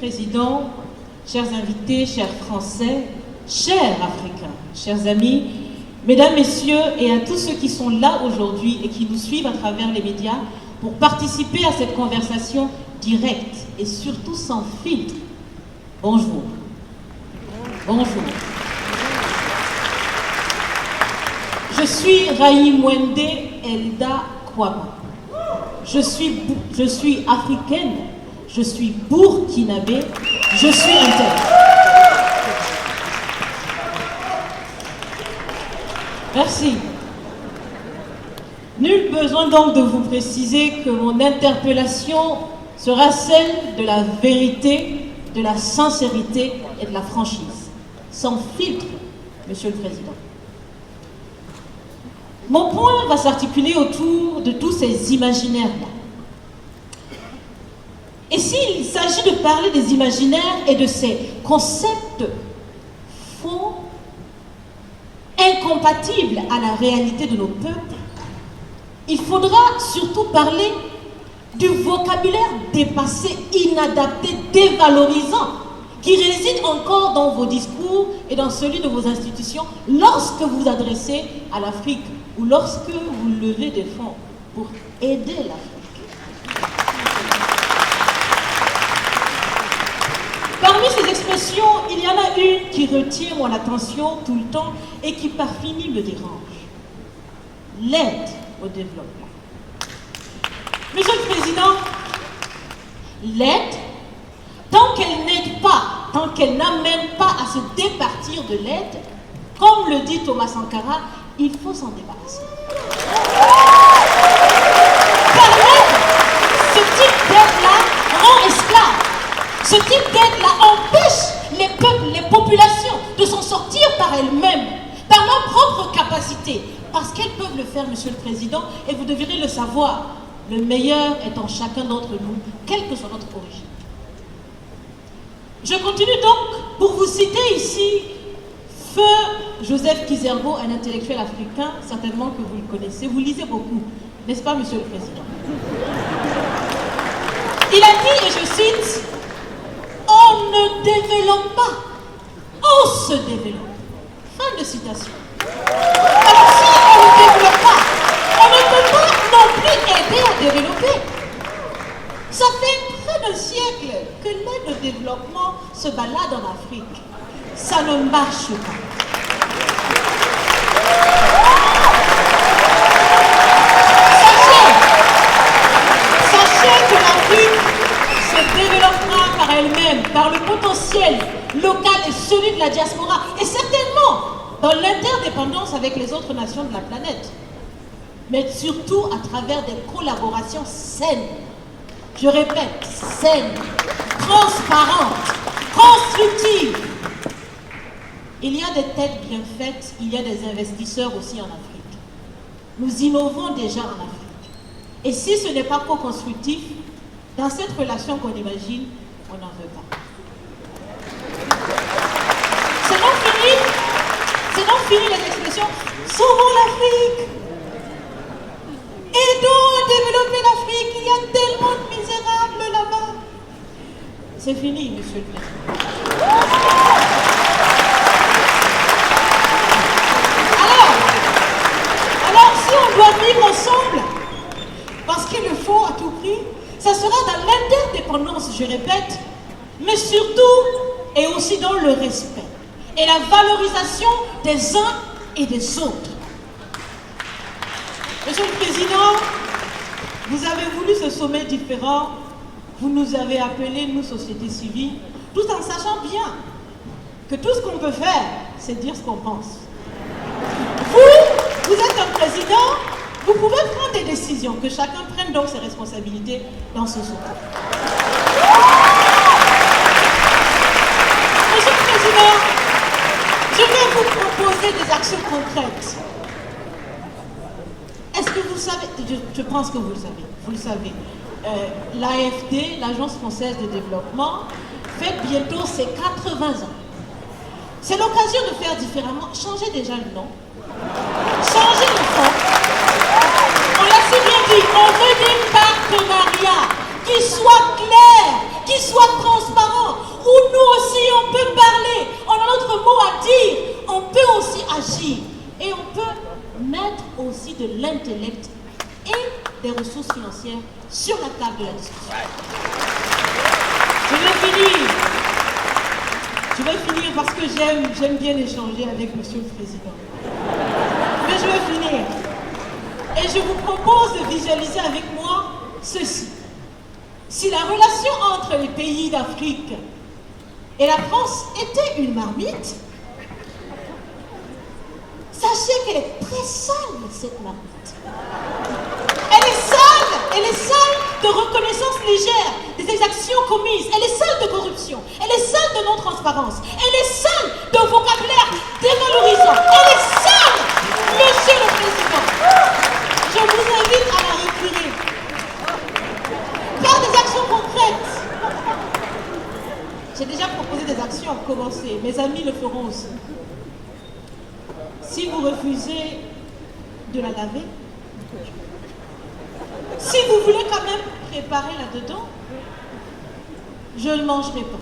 Président, chers invités, chers Français, chers Africains, chers amis, Mesdames, Messieurs, et à tous ceux qui sont là aujourd'hui et qui nous suivent à travers les médias pour participer à cette conversation directe et surtout sans filtre. Bonjour. Bonjour. Je suis Raïm Wende Elda Kwama. Je suis africaine, je suis burkinabé, je suis intègre. Merci. Nul besoin donc de vous préciser que mon interpellation sera celle de la vérité, de la sincérité et de la franchise. Sans filtre, Monsieur le Président. Mon point va s'articuler autour de tous ces imaginaires-là. Et s'il s'agit de parler des imaginaires et de ces concepts faux, incompatibles à la réalité de nos peuples, il faudra surtout parler du vocabulaire dépassé, inadapté, dévalorisant, qui réside encore dans vos discours et dans celui de vos institutions lorsque vous vous adressez à l'Afrique ou lorsque vous levez des fonds pour aider l'Afrique. Parmi ces expressions, il y en a une qui retient mon attention tout le temps et qui par fini me dérange. L'aide au développement. Monsieur le Président, l'aide, tant qu'elle n'aide pas, tant qu'elle n'amène pas à se départir de l'aide, comme le dit Thomas Sankara, il faut s'en débarrasser. Car l'aide, ce type d'aide-là rend esclave. Ce type d'aide-là empêche les peuples, les populations de s'en sortir par elles-mêmes, par leur propre capacité, parce qu'elles peuvent le faire, Monsieur le Président, et vous devrez le savoir, le meilleur est en chacun d'entre nous, quelle que soit notre origine. Je continue donc pour vous citer ici Feu Joseph Kizerbo, un intellectuel africain, certainement que vous le connaissez, vous lisez beaucoup, n'est-ce pas, Monsieur le Président? Il a dit, et je cite, « On ne développe pas, on se développe. » Fin de citation. Alors si on ne développe pas, on ne peut pas non plus aider à développer. Ça fait près d'un siècle que l'aide au développement se balade en Afrique. Ça ne marche pas. Sachez que l'Afrique se développera par elle-même, par le potentiel local et celui de la diaspora, et certainement dans l'interdépendance avec les autres nations de la planète, mais surtout à travers des collaborations saines. Je répète, saines, transparentes, constructives. Il y a des têtes bien faites, il y a des investisseurs aussi en Afrique. Nous innovons déjà en Afrique. Et si ce n'est pas co-constructif, dans cette relation qu'on imagine, on n'en veut pas. C'est donc fini les expressions « Sauvons l'Afrique !» Aidons à développer l'Afrique, il y a tellement de misérables là-bas. C'est fini, Monsieur le Président. Alors, si on doit vivre ensemble, parce qu'il le faut à tout prix, ça sera dans l'interdépendance, je répète, mais surtout et aussi dans le respect et la valorisation des uns et des autres. Monsieur le Président, vous avez voulu ce sommet différent, vous nous avez appelés, nous, société civile, tout en sachant bien que tout ce qu'on peut faire, c'est dire ce qu'on pense. Vous êtes un président, vous pouvez prendre des décisions, que chacun prenne donc ses responsabilités dans ce sommet. Monsieur le Président, je vais vous proposer des actions concrètes. Est-ce que vous savez, je pense que vous le savez, l'AFD, l'Agence française de développement, fête bientôt ses 80 ans. C'est l'occasion de faire différemment, changer déjà le nom, changer le fond. On l'a si bien dit, on veut des partenariats qui soient clairs, qui soient transparents. des ressources financières sur la table de la discussion. Je vais finir parce que j'aime bien échanger avec Monsieur le Président. Mais je vais finir. Et je vous propose de visualiser avec moi ceci. Si la relation entre les pays d'Afrique et la France était une marmite, sachez qu'elle est très sale, cette marmite. Elle est sale de reconnaissance légère des exactions commises. Elle est sale de corruption. Elle est sale de non-transparence. Elle est sale de vocabulaire dévalorisant. Elle est sale, Monsieur le Président. Je vous invite à la retirer. Faire des actions concrètes. J'ai déjà proposé des actions à commencer. Mes amis le feront aussi. Si vous refusez de la laver, si vous voulez quand même préparer là-dedans, je ne mangerai pas.